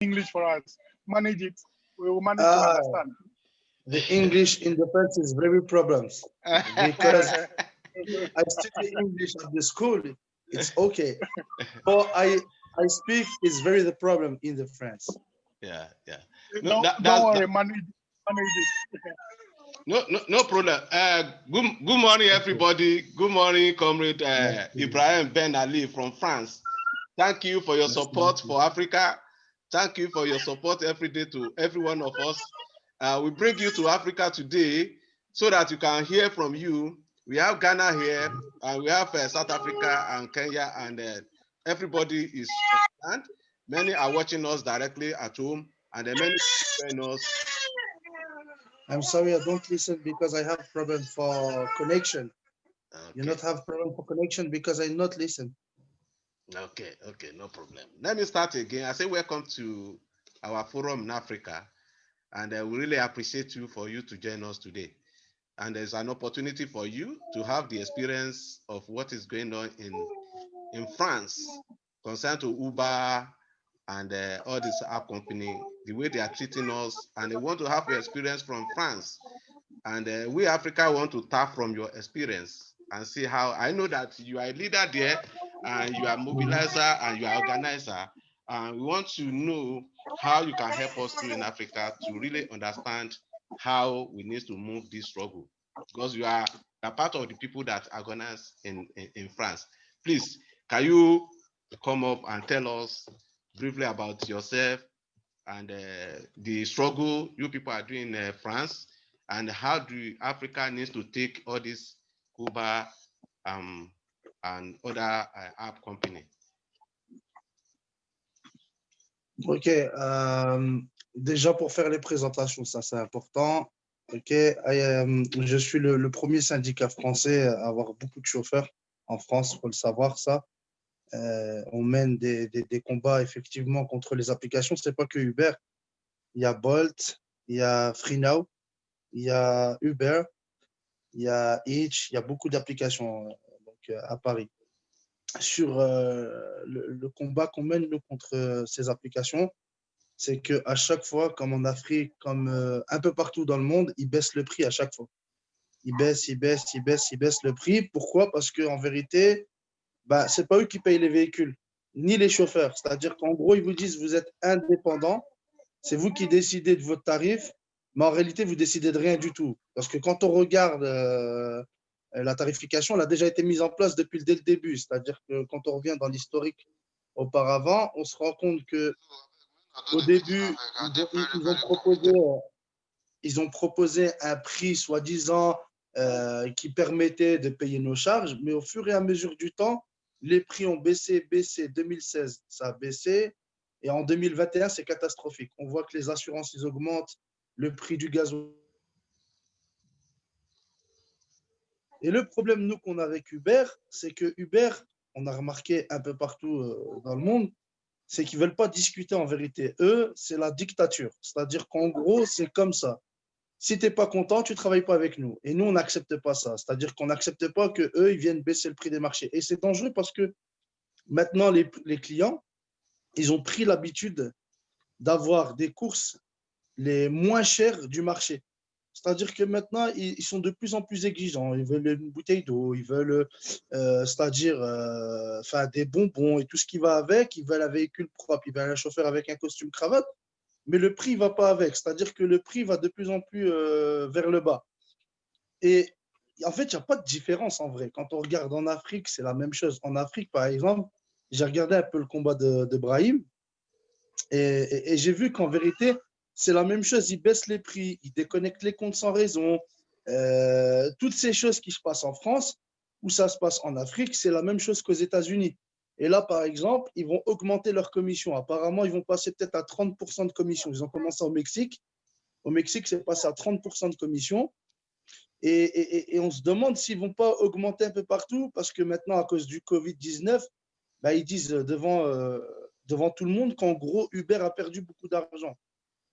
English for us. Manage it. We will manage to Ah, understand. the English in the French is very problems because I study English at the school. It's okay, but I speak is very the problem in the France. Yeah, yeah. No, Don't worry, manage it. no problem. Good morning, Okay. everybody. Good morning, comrade Merci. Ibrahim Ben Ali from France. Thank you for your Merci support beaucoup. for Africa. Thank you for your support every day to every one of us. We bring you to Africa today so that you can hear from you. We have Ghana here, and we have South Africa and Kenya, and everybody is on land. Many are watching us directly at home, and many join us. I'm sorry I don't listen because I have problem for connection. You Okay, not have problem for connection because I not listen. okay, no problem. Let me start again. I say welcome to our forum in Africa, and we really appreciate you for you to join us today. And there's an opportunity for you to have the experience of what is going on in France concerned to Uber and all this app company, the way they are treating us, and they want to have your experience from France. And we Africa want to tap from your experience and see how. I know that you are a leader there, and you are mobilizer and you are organizer. And we want to know how you can help us too in Africa to really understand how we need to move this struggle. Because you are part of the people that organize in France. Please, can you come up and tell us briefly about yourself and the struggle you people are doing in France, and how do Africa needs to take all this Cuba um, and other app company. Ok. Déjà pour faire les présentations, ça c'est important. Ok. Je suis le premier syndicat français à avoir beaucoup de chauffeurs en France, faut le savoir ça. On mène des combats effectivement contre les applications. C'est pas que Uber. Il y a Bolt, il y a FreeNow, il y a Uber, il y a Hitch, il y a beaucoup d'applications à Paris. Sur le combat qu'on mène nous, contre ces applications, c'est qu'à chaque fois, comme en Afrique, comme un peu partout dans le monde, ils baissent le prix à chaque fois. Ils baissent le prix. Pourquoi? Parce qu'en vérité, bah, ce n'est pas eux qui payent les véhicules, ni les chauffeurs. C'est-à-dire qu'en gros, ils vous disent vous êtes indépendant, c'est vous qui décidez de votre tarif, mais en réalité, vous décidez de rien du tout. Parce que quand on regarde la tarification, elle a déjà été mise en place depuis dès le début. C'est-à-dire que quand on revient dans l'historique auparavant, on se rend compte que au début, ils ont proposé un prix soi-disant qui permettait de payer nos charges, mais au fur et à mesure du temps, les prix ont baissé. 2016, ça a baissé, et en 2021, c'est catastrophique. On voit que les assurances, ils augmentent, le prix du gaz. Et le problème, nous, qu'on a avec Uber, c'est que Uber, on a remarqué un peu partout dans le monde, c'est qu'ils ne veulent pas discuter en vérité. Eux, c'est la dictature. C'est-à-dire qu'en gros, c'est comme ça. Si tu n'es pas content, tu ne travailles pas avec nous. Et nous, on n'accepte pas ça. C'est-à-dire qu'on n'accepte pas qu'eux, ils viennent baisser le prix des marchés. Et c'est dangereux parce que maintenant, les clients, ils ont pris l'habitude d'avoir des courses les moins chères du marché. C'est-à-dire que maintenant, ils sont de plus en plus exigeants. Ils veulent une bouteille d'eau, ils veulent, c'est-à-dire, des bonbons et tout ce qui va avec. Ils veulent un véhicule propre, ils veulent un chauffeur avec un costume cravate. Mais le prix ne va pas avec. C'est-à-dire que le prix va de plus en plus vers le bas. Et en fait, il n'y a pas de différence en vrai. Quand on regarde en Afrique, c'est la même chose. En Afrique, par exemple, j'ai regardé un peu le combat de Brahim et j'ai vu qu'en vérité, c'est la même chose. Ils baissent les prix, ils déconnectent les comptes sans raison. Toutes ces choses qui se passent en France ou ça se passe en Afrique, c'est la même chose qu'aux États-Unis. Et là, par exemple, ils vont augmenter leur commission. Apparemment, ils vont passer peut-être à 30% de commission. Ils ont commencé au Mexique. Au Mexique, c'est passé à 30% de commission. Et on se demande s'ils ne vont pas augmenter un peu partout parce que maintenant, à cause du Covid-19, bah, ils disent devant tout le monde qu'en gros, Uber a perdu beaucoup d'argent.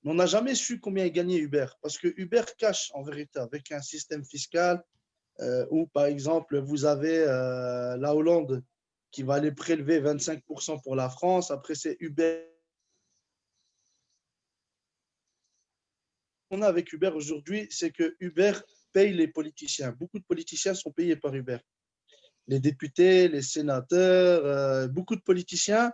Mais on n'a jamais su combien il gagnait Uber parce que Uber cache en vérité avec un système fiscal où, par exemple, vous avez la Hollande qui va aller prélever 25% pour la France. Après, c'est Uber qu'on a avec Uber aujourd'hui, c'est que Uber paye les politiciens. Beaucoup de politiciens sont payés par Uber. Les députés, les sénateurs, beaucoup de politiciens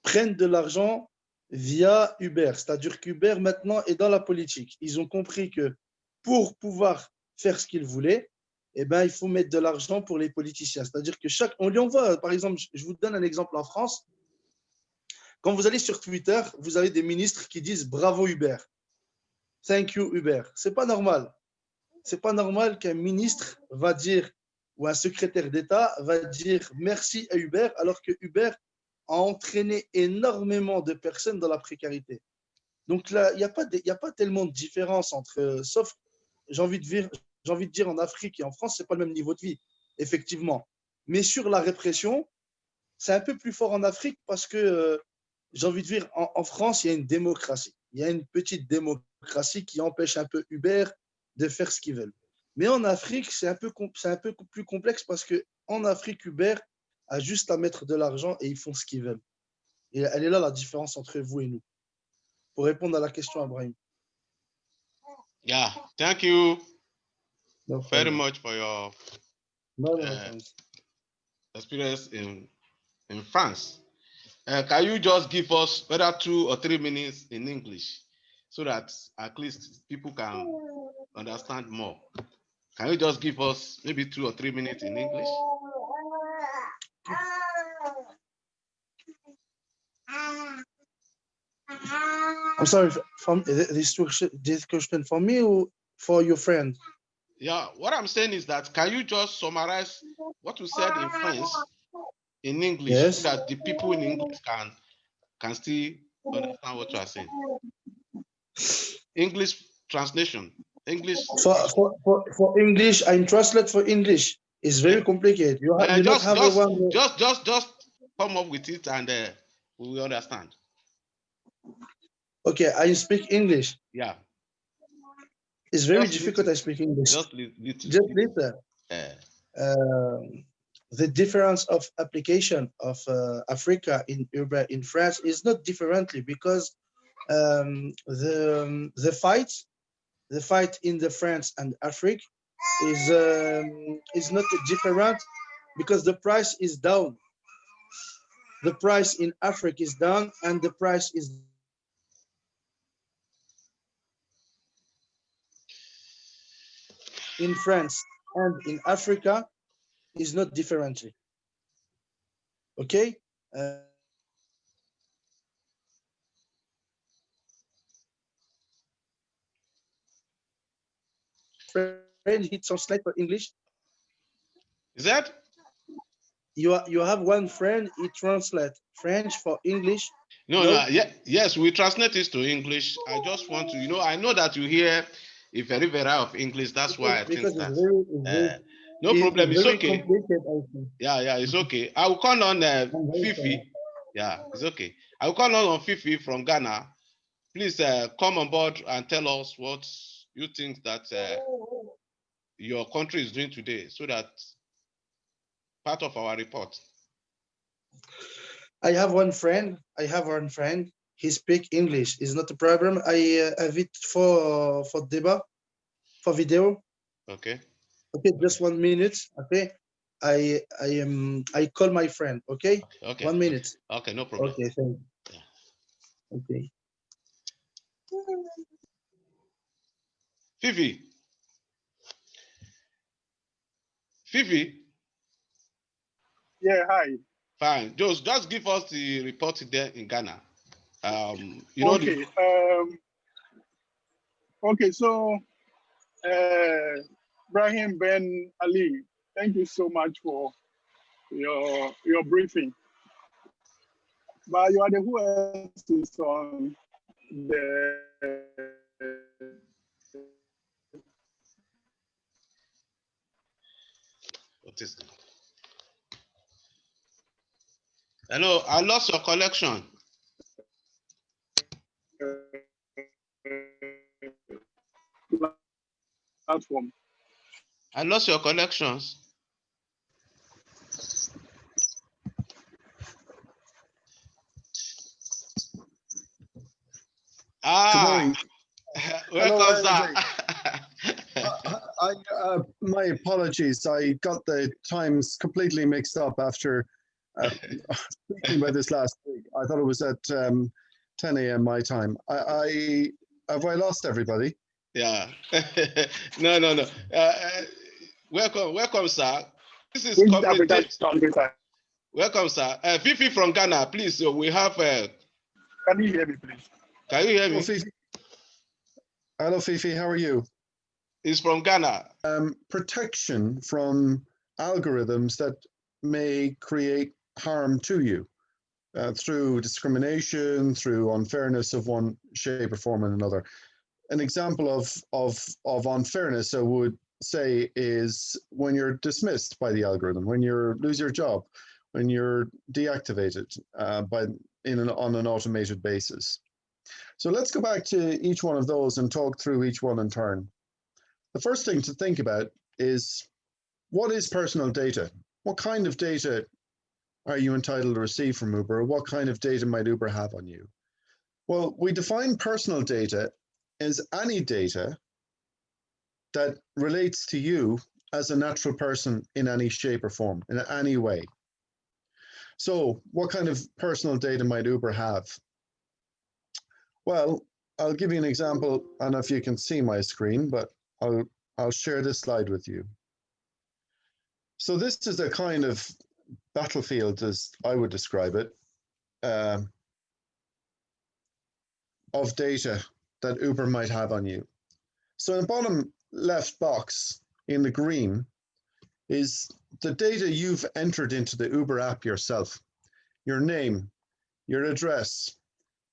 prennent de l'argent via Uber. C'est-à-dire qu'Uber maintenant est dans la politique. Ils ont compris que pour pouvoir faire ce qu'ils voulaient, eh ben, il faut mettre de l'argent pour les politiciens. C'est-à-dire que on lui envoie, par exemple, je vous donne un exemple en France. Quand vous allez sur Twitter, vous avez des ministres qui disent bravo Uber, thank you Uber. C'est pas normal. C'est pas normal qu'un ministre va dire ou un secrétaire d'État va dire merci à Uber alors que Uber a entraîné énormément de personnes dans la précarité. Donc là, il n'y a pas tellement de différence entre, sauf, j'ai envie de dire en Afrique et en France, c'est pas le même niveau de vie, effectivement. Mais sur la répression, c'est un peu plus fort en Afrique parce que, j'ai envie de dire, en France, il y a une démocratie. Il y a une petite démocratie qui empêche un peu Uber de faire ce qu'ils veulent. Mais en Afrique, c'est un peu plus complexe parce qu'en Afrique, Uber a juste à mettre de l'argent et ils font ce qu'ils veulent. Et elle est là la différence entre vous et nous. Pour répondre à la question, Abraham. Yeah, thank you No very problem. much for your No, experience in France. Can you just give us whether 2 or 3 minutes in English so that at least people can understand more? Can you just give us maybe 2 or 3 minutes in English? I'm sorry, this question for me or for your friend? Yeah, what I'm saying is that can you just summarize what you said in French in English Yes. so that the people in English can still understand what you are saying? English translation. English. For English, I translate for English. It's very complicated. You just have one. Just come up with it and we will understand. Okay, I speak English. Yeah. It's very difficult. I speak English. Just little. Just little. The difference of application of Africa in Uber in France is not differently because the fight in the France and Africa is not different because the price is down. The price in Africa is down and the price is in France and in Africa is not differently. Okay? Friend, he translate for English. Is that? You have one friend, he translate French for English. No, yes, we translate this to English. I just want to, I know that you hear a very of English. That's why I think that. No problem. It's okay. Yeah, it's okay. I will call on Fifi. Yeah, it's okay. I will call on Fifi from Ghana. Please come on board and tell us what you think that your country is doing today, so that part of our report. I have one friend. He speak English. It's not a problem. I have it for debate, for video. Okay. Okay, just 1 minute. Okay. I call my friend. Okay. Okay. 1 minute. Okay, no problem. Okay, thank you. Yeah. Okay. Fifi. Yeah, hi. Fine. Just give us the report there in Ghana. Okay. Okay, so Brahim Ben Ali, thank you so much for your briefing. But you are the who else is on the what is that? Hello, I lost your connection. Platform. I lost your connections. Welcome, sir. My apologies. I got the times completely mixed up after speaking about this last week. I thought it was at 10 a.m. my time. Have I lost everybody? Yeah. No. Welcome, sir. This is Which African countries are? Welcome, sir. Fifi from Ghana, please. So we have. Can you hear me, please? Can you hear me? Hello, Fifi. Hello, Fifi. How are you? He's from Ghana. Protection from algorithms that may create harm to you through discrimination, through unfairness of one shape or form and another. An example of unfairness, I would say, is when you're dismissed by the algorithm, when you lose your job, when you're deactivated on an automated basis. So let's go back to each one of those and talk through each one in turn. The first thing to think about is, what is personal data? What kind of data are you entitled to receive from Uber? What kind of data might Uber have on you? Well, we define personal data as any data that relates to you as a natural person in any shape or form, in any way. So what kind of personal data might Uber have? Well, I'll give you an example. I don't know if you can see my screen, but I'll share this slide with you. So this is a kind of battlefield, as I would describe it, of data that Uber might have on you. So in the bottom left box in the green is the data you've entered into the Uber app yourself. Your name, your address,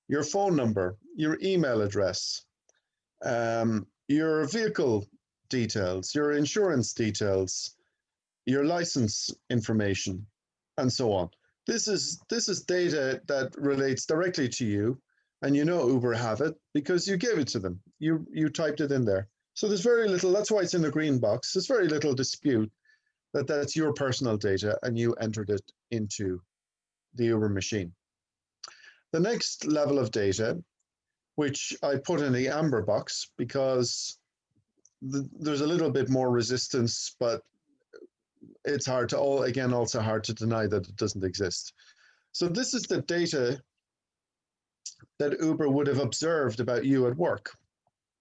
your phone number, your email address, your vehicle details, your insurance details, your license information, and so on. This is data that relates directly to you, and you know Uber have it because you gave it to them. You typed it in there. So there's very little, that's why it's in the green box. There's very little dispute that that's your personal data and you entered it into the Uber machine. The next level of data, which I put in the amber box because there's a little bit more resistance, but it's hard to, also hard to deny that it doesn't exist. So this is the data that Uber would have observed about you at work.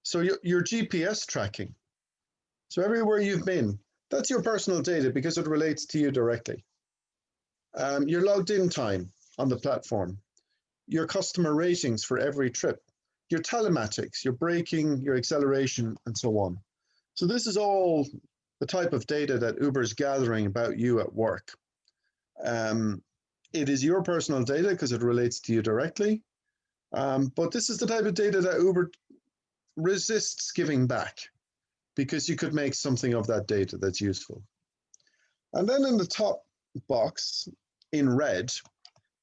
So your GPS tracking. So everywhere you've been, that's your personal data because it relates to you directly. Your logged in time on the platform, your customer ratings for every trip, your telematics, your braking, your acceleration, and so on. So this is all the type of data that Uber's gathering about you at work. It is your personal data because it relates to you directly. But this is the type of data that Uber resists giving back because you could make something of that data that's useful. And then in the top box in red,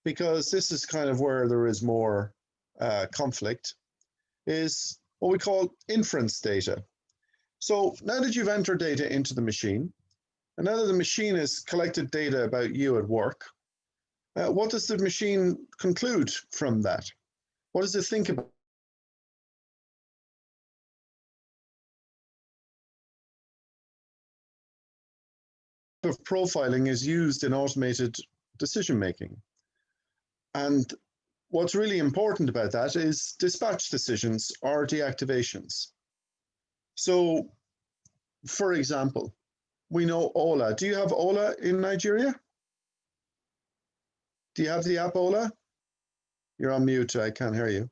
because this is kind of where there is more conflict, is what we call inference data. So now that you've entered data into the machine, and now that the machine has collected data about you at work, what does the machine conclude from that? What does it think about? Of profiling is used in automated decision making. And what's really important about that is dispatch decisions or deactivations. So, for example, we know Ola. Do you have Ola in Nigeria? Do you have the app Ola? You're on mute. I can't hear you.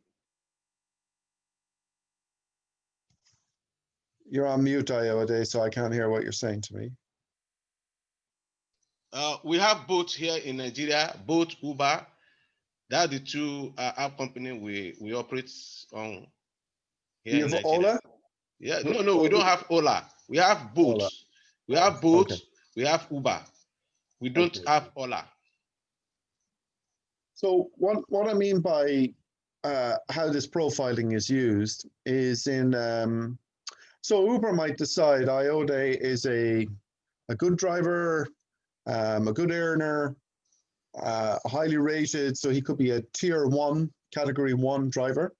You're on mute, Ayode, so I can't hear what you're saying to me. We have both here in Nigeria, both Uber. That are the two app company we operate on here You in have Nigeria. Ola? Yeah, no, we don't have Ola. We have both. Ola. We have both. Okay. We have Uber. We don't have Ola. So what I mean by how this profiling is used is in, so Uber might decide Iode is a good driver, a good earner, highly rated, so he could be a tier 1, category 1 driver,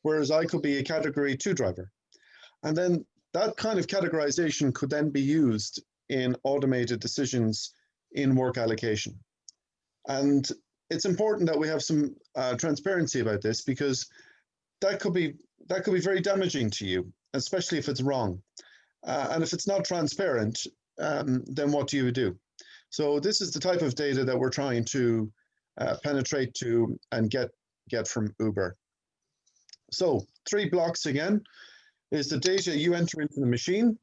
whereas I could be a category 2 driver. And then that kind of categorization could then be used in automated decisions in work allocation. And it's important that we have some transparency about this, because that could be very damaging to you, especially if it's wrong. And if it's not transparent, then what do you do? So this is the type of data that we're trying to penetrate to and get from Uber. So 3 blocks again is the data you enter into the machine,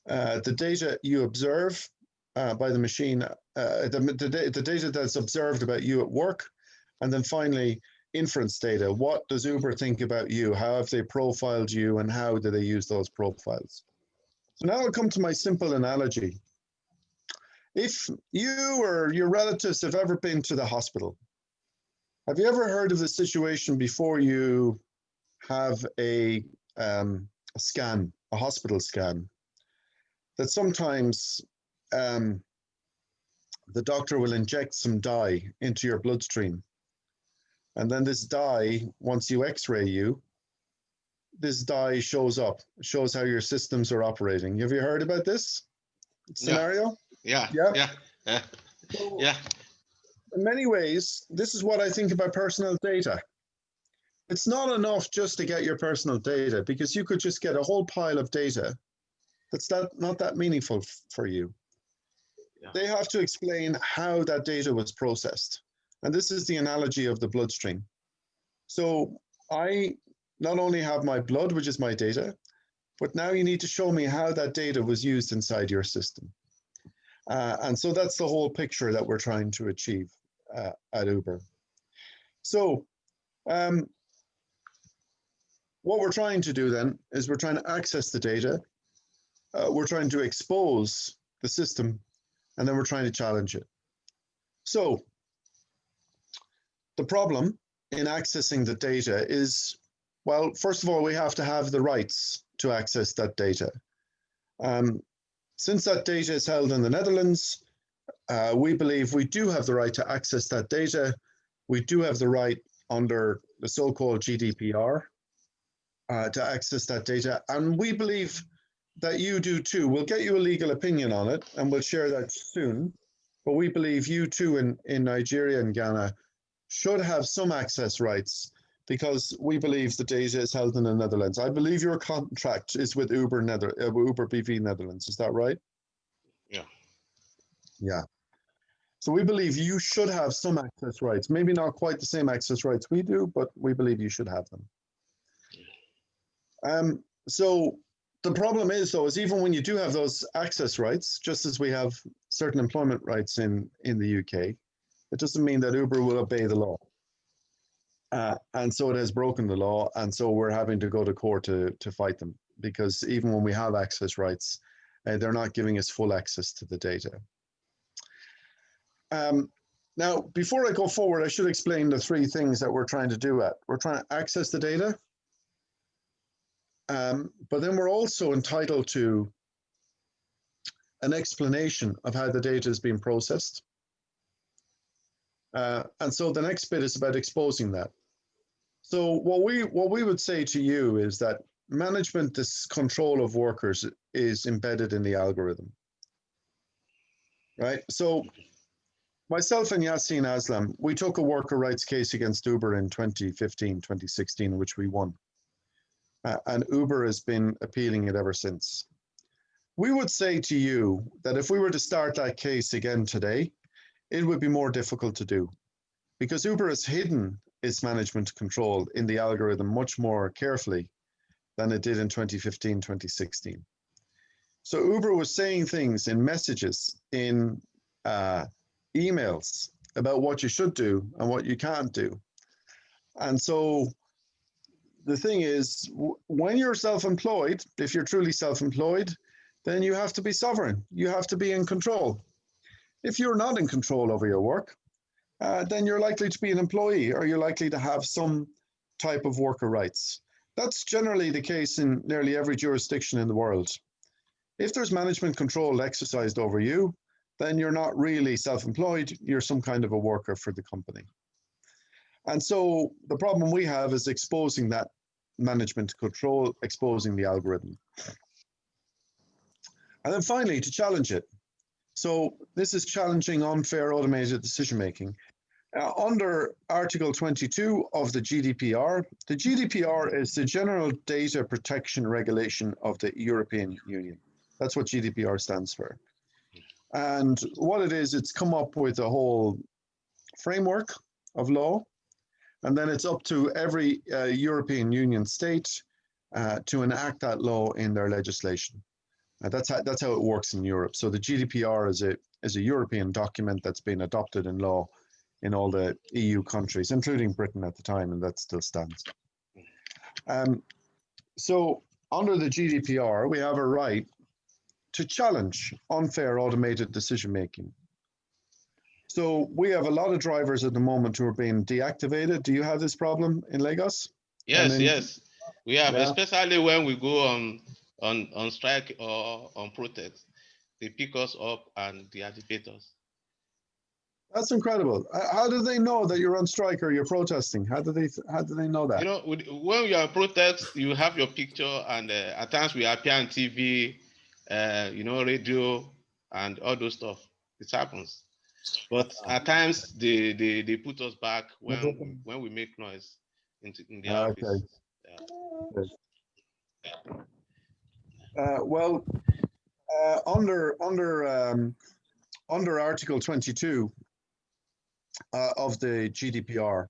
the data you observe by the machine, the data that's observed about you at work, and then finally inference data. What does Uber think about you? How have they profiled you, and how do they use those profiles? So now I'll come to my simple analogy. If you or your relatives have ever been to the hospital, have you ever heard of the situation before you have a scan, a hospital scan, that sometimes the doctor will inject some dye into your bloodstream, and then this dye, once you x-ray you, this dye shows up, shows how your systems are operating. Have you heard about this scenario? Yeah. So, Yeah. in many ways, this is what I think about personal data. It's not enough just to get your personal data, because you could just get a whole pile of data that's not that meaningful for you. Yeah. They have to explain how that data was processed. And this is the analogy of the bloodstream. So I not only have my blood, which is my data, but now you need to show me how that data was used inside your system. And so that's the whole picture that we're trying to achieve at Uber. So what we're trying to do then is we're trying to access the data, we're trying to expose the system, and then we're trying to challenge it. So the problem in accessing the data is, well, first of all, we have to have the rights to access that data. Since that data is held in the Netherlands, we believe we do have the right to access that data. We do have the right under the so-called GDPR to access that data. And we believe that you do too. We'll get you a legal opinion on it, and we'll share that soon. But we believe you too in Nigeria and Ghana should have some access rights, because we believe the data is held in the Netherlands. I believe your contract is with Uber BV Netherlands. Is that right? Yeah. Yeah. So we believe you should have some access rights. Maybe not quite the same access rights we do, but we believe you should have them. So the problem is, though, is even when you do have those access rights, just as we have certain employment rights in the UK, it doesn't mean that Uber will obey the law. And so it has broken the law, and so we're having to go to court to fight them, because even when we have access rights, they're not giving us full access to the data. Now, before I go forward, I should explain the 3 things that we're trying to do. We're trying to access the data, but then we're also entitled to an explanation of how the data is being processed. And so the next bit is about exposing that. So what we would say to you is that management, this control of workers, is embedded in the algorithm, right? So myself and Yassine Aslam, we took a worker rights case against Uber in 2015, 2016, which we won. And Uber has been appealing it ever since. We would say to you that if we were to start that case again today, it would be more difficult to do, because Uber has hidden its management control in the algorithm much more carefully than it did in 2015, 2016. So Uber was saying things in messages, in emails about what you should do and what you can't do. And so the thing is, when you're self-employed, if you're truly self-employed, then you have to be sovereign. You have to be in control. If you're not in control over your work, then you're likely to be an employee, or you're likely to have some type of worker rights. That's generally the case in nearly every jurisdiction in the world. If there's management control exercised over you, then you're not really self-employed, you're some kind of a worker for the company. And so the problem we have is exposing that management control, exposing the algorithm. And then finally, to challenge it. So this is challenging unfair automated decision-making. Under Article 22 of the GDPR is the General Data Protection Regulation of the European Union. That's what GDPR stands for. And what it is, it's come up with a whole framework of law, and then it's up to every European Union state to enact that law in their legislation. That's how it works in Europe. So the GDPR is a European document that's been adopted in law in all the EU countries, including Britain at the time, and that still stands. So under the GDPR, we have a right to challenge unfair automated decision-making. So we have a lot of drivers at the moment who are being deactivated. Do you have this problem in Lagos? Yes, yes, we have, yeah. Especially when we go on strike or on protest. They pick us up and deactivate us. That's incredible. How do they know that you're on strike or you're protesting? How do they know that? You know, when you are on protest, you have your picture, and at times we appear on TV, you know, radio, and all those stuff. It happens. But at times they put us back when we make noise in the office. Okay. Yeah. Well, under Article 22 of the GDPR,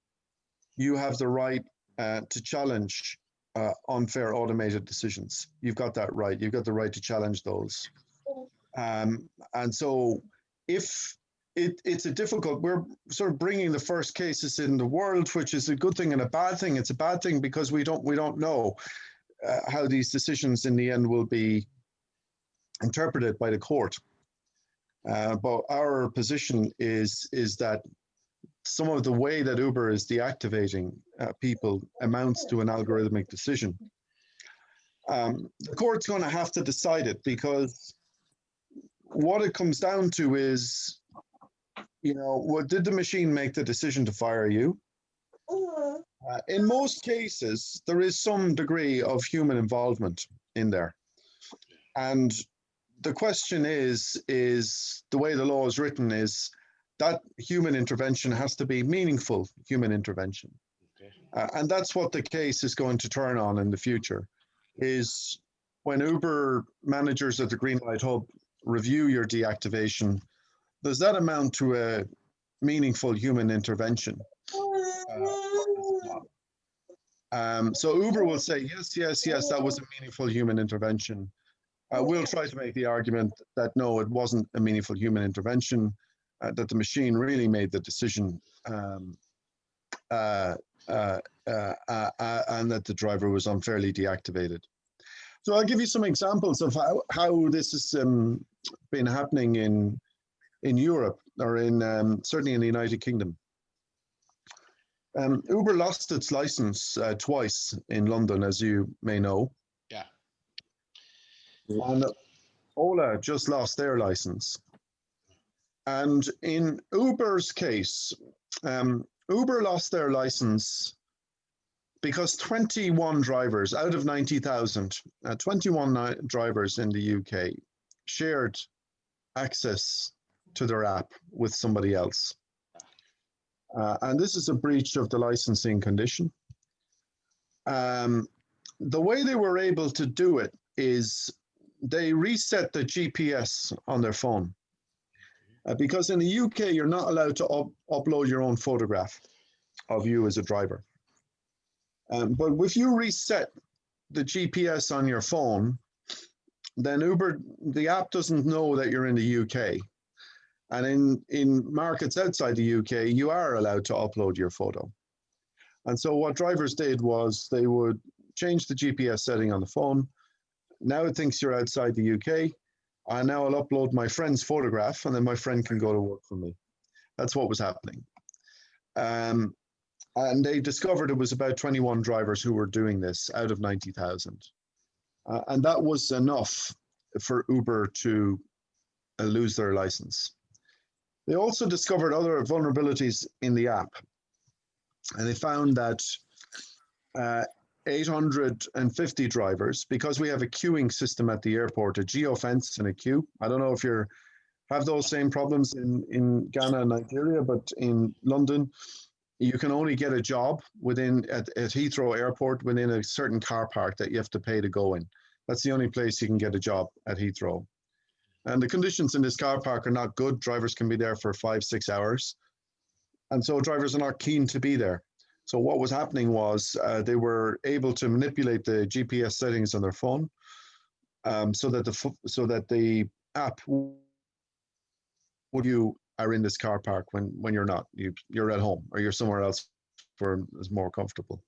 you have the right to challenge unfair automated decisions. You've got that right. You've got the right to challenge those. And so if it's a difficult, we're sort of bringing the first cases in the world, which is a good thing and a bad thing. It's a bad thing because we don't know how these decisions in the end will be interpreted by the court. But our position is that some of the way that Uber is deactivating people amounts to an algorithmic decision. The court's going to have to decide it, because what it comes down to is, you know, did the machine make the decision to fire you? In most cases, there is some degree of human involvement in there. And the question is the way the law is written is that human intervention has to be meaningful human intervention. Okay. And that's what the case is going to turn on in the future, is when Uber managers at the Green Light Hub review your deactivation, does that amount to a meaningful human intervention? So Uber will say, yes, that was a meaningful human intervention. We'll try to make the argument that no, it wasn't a meaningful human intervention, that the machine really made the decision, and that the driver was unfairly deactivated. So I'll give you some examples of how this has been happening in Europe, or certainly in the United Kingdom. Uber lost its license twice in London, as you may know. Yeah. And Ola just lost their license. And in Uber's case, Uber lost their license because 21 drivers out of 90,000, 21 drivers in the UK shared access to their app with somebody else. And this is a breach of the licensing condition. The way they were able to do it is they reset the GPS on their phone. Because in the UK, you're not allowed to upload your own photograph of you as a driver. But if you reset the GPS on your phone, then Uber, the app doesn't know that you're in the UK. And in markets outside the UK, you are allowed to upload your photo. And so what drivers did was they would change the GPS setting on the phone. Now it thinks you're outside the UK. And now I'll upload my friend's photograph, and then my friend can go to work for me. That's what was happening. And they discovered it was about 21 drivers who were doing this out of 90,000. And that was enough for Uber to lose their license. They also discovered other vulnerabilities in the app. And they found that 850 drivers, because we have a queuing system at the airport, a geofence and a queue. I don't know if you have those same problems in Ghana and Nigeria, but in London, you can only get a job at Heathrow Airport within a certain car park that you have to pay to go in. That's the only place you can get a job at Heathrow. And the conditions in this car park are not good. Drivers can be there for 5-6 hours. And so drivers are not keen to be there. So what was happening was they were able to manipulate the GPS settings on their phone so that the app would you are in this car park when you're not. You're at home or you're somewhere else where it's more comfortable.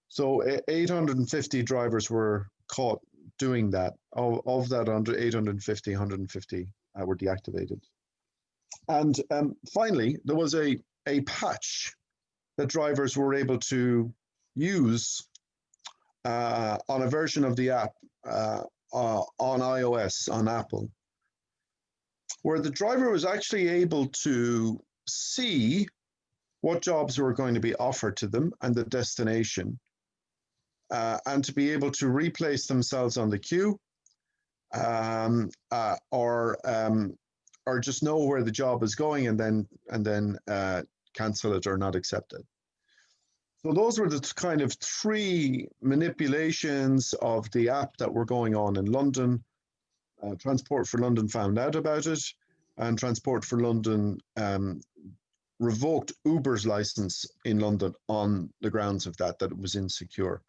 So 850 drivers were caught doing that. Of that, 850, 150 were deactivated. And finally, there was a patch that drivers were able to use on a version of the app on iOS, on Apple, where the driver was actually able to see what jobs were going to be offered to them and the destination, and to be able to replace themselves on the queue, or just know where the job is going and then cancel it or not accept it. So those were the kind of 3 manipulations of the app that were going on in London. Transport for London found out about it, and Transport for London revoked Uber's license in London on the grounds of that it was insecure.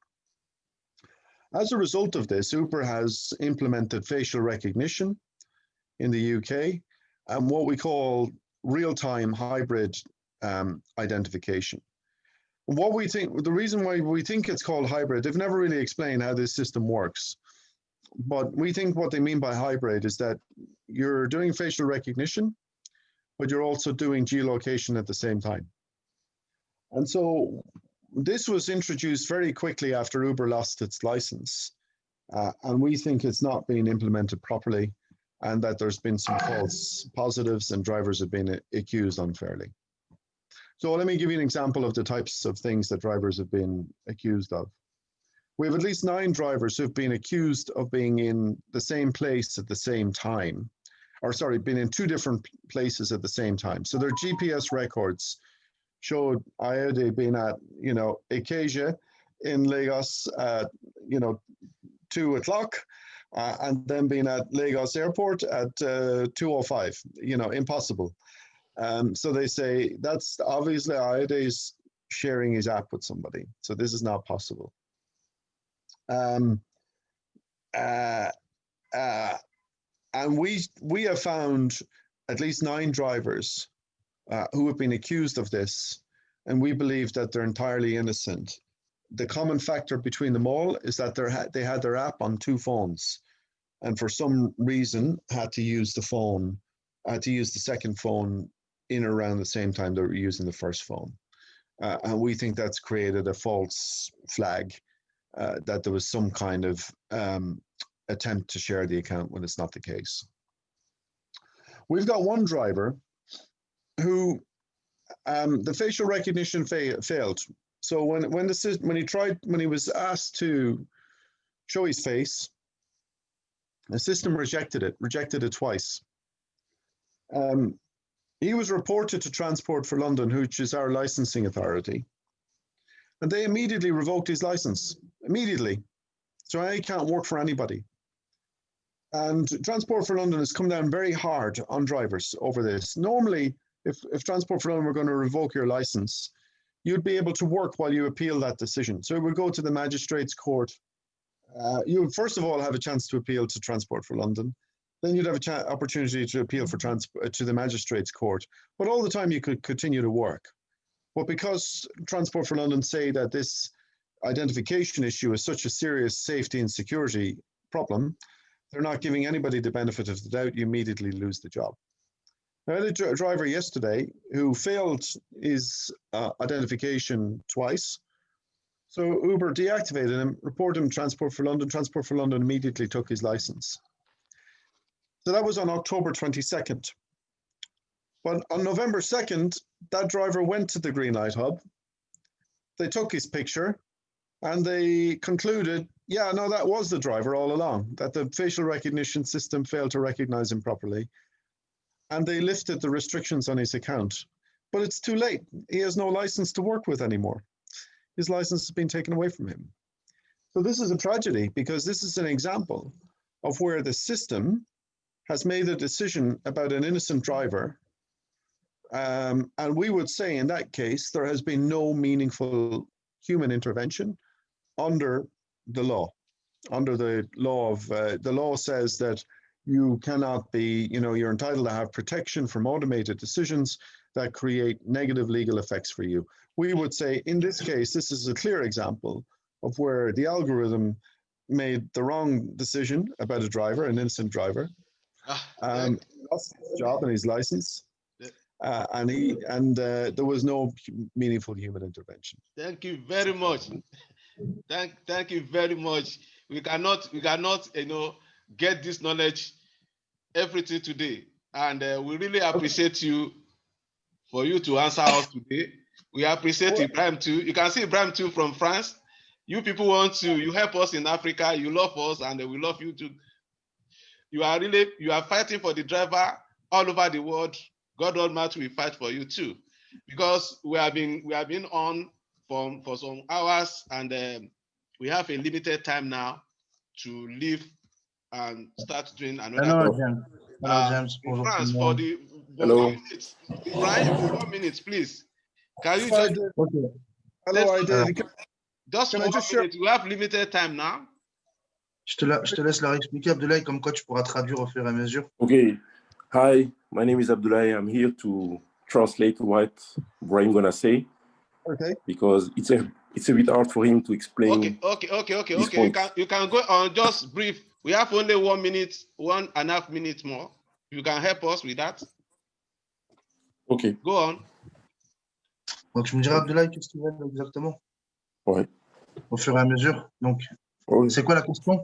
As a result of this, Uber has implemented facial recognition in the UK and what we call real-time hybrid identification. What we think, the reason why we think it's called hybrid, they've never really explained how this system works. But we think what they mean by hybrid is that you're doing facial recognition, but you're also doing geolocation at the same time. And so this was introduced very quickly after Uber lost its license. And we think it's not being implemented properly and that there's been some false positives and drivers have been accused unfairly. So let me give you an example of the types of things that drivers have been accused of. We have at least 9 drivers who've been accused of being in the same place at the same time, or sorry, been in 2 different places at the same time. So their GPS records showed either they've been at, Acacia in Lagos at, 2 o'clock, and then being at Lagos Airport at 2:05, impossible. So they say that's obviously Ayode's sharing his app with somebody. So this is not possible. And we have found at least 9 drivers who have been accused of this, and we believe that they're entirely innocent. The common factor between them all is that they had their app on 2 phones, and for some reason had to use the second phone in or around the same time they were using the first phone. And we think that's created a false flag that there was some kind of attempt to share the account when it's not the case. We've got one driver who the facial recognition failed. So when he was asked to show his face, the system rejected it twice. He was reported to Transport for London, which is our licensing authority, and they immediately revoked his license, immediately. So he can't work for anybody. And Transport for London has come down very hard on drivers over this. Normally, if Transport for London were going to revoke your license, you'd be able to work while you appeal that decision. So it would go to the magistrate's court. You would first of all have a chance to appeal to Transport for London. Then you'd have an opportunity to appeal to the magistrate's court. But all the time you could continue to work. But because Transport for London say that this identification issue is such a serious safety and security problem, they're not giving anybody the benefit of the doubt. You immediately lose the job. I had a driver yesterday who failed his identification twice. So Uber deactivated him, reported him to Transport for London. Transport for London immediately took his license. So that was on October 22nd. But on November 2nd, that driver went to the Green Light Hub. They took his picture And they concluded, yeah, no, that was the driver all along, that the facial recognition system failed to recognize him properly. And they lifted the restrictions on his account. But it's too late. He has no license to work with anymore. His license has been taken away from him. So this is a tragedy, because this is an example of where the system has made a decision about an innocent driver. And we would say in that case, there has been no meaningful human intervention under the law. Under the law of, the law says that you cannot be, you're entitled to have protection from automated decisions that create negative legal effects for you. We would say in this case, this is a clear example of where the algorithm made the wrong decision about a driver, an innocent driver, lost his job and his license, and there was no meaningful human intervention. Thank you very much. Thank you very much. We cannot, get this knowledge, everything today, and we really appreciate you for you to answer us today. We appreciate Ibrahim too. You can see Ibrahim too from France. You people you help us in Africa. You love us, and we love you too. You are fighting for the driver all over the world. God Almighty will fight for you too, because we have been on for some hours, and we have a limited time now to leave and start doing another. Hello, James. Hello, James. In France, for 1 minute, Ibrahim, 1 minute, please. Can you just? Okay. Hello, I did. Just 1 minute. We have limited time now. Je te laisse leur expliquer, Abdoulaye, comme quoi tu pourras traduire au fur et à mesure. Okay. Hi, my name is Abdoulaye. I'm here to translate what Brian gonna say. Okay. Because it's a bit hard for him to explain. Okay. You can go on, just brief. We have only 1 minute, 1.5 minutes more. You can help us with that. Okay. Go on. Donc, tu me diras, Abdoulaye, qu'est-ce que tu veux exactement? Ouais. Au fur et à mesure. Donc, c'est quoi la question?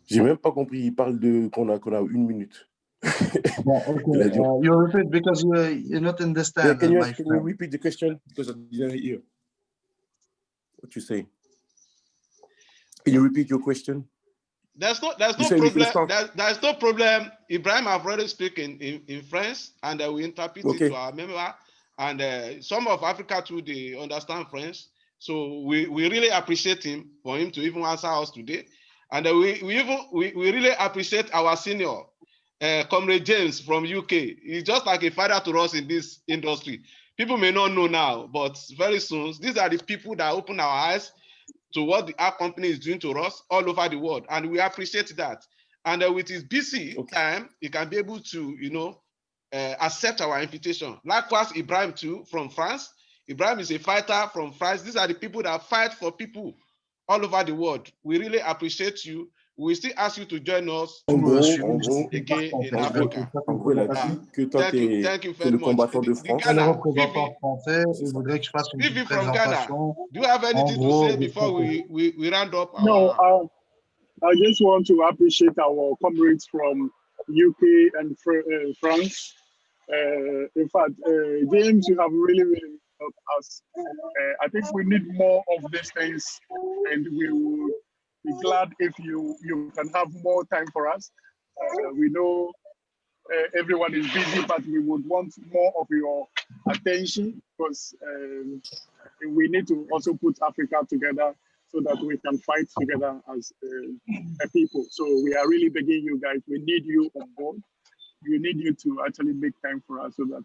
J'ai même pas compris. Il parle qu'on a 1 minute. Okay. You repeat because you not understand. Can you repeat the question, because I didn't hear what you say? Can you repeat your question? There's no problem. There's no problem. Ibrahim have already spoken in French, and we interpret it to our member. And some of Africa too, they understand French. So we really appreciate him for him to even answer us today. And we really appreciate our senior, Comrade James from UK. He's just like a father to us in this industry. People may not know now, but very soon, these are the people that open our eyes to what our company is doing to us all over the world. And we appreciate that. And with his busy time, he can be able to, accept our invitation. Likewise, Ibrahim too, from France. Ibrahim is a fighter from France. These are the people that fight for people all over the world. We really appreciate you. We still ask you to join us again in Africa. Thank you very much. Vivi from Ghana, do you have anything to say before we round up? No, I just want to appreciate our comrades from UK and France. In fact, James, you have really helped us. I think we need more of these things, and we will be glad if you can have more time for us. We know everyone is busy, but we would want more of your attention, because we need to also put Africa together so that we can fight together as a people. So we are really begging you guys, we need you on board. We need you to actually make time for us so that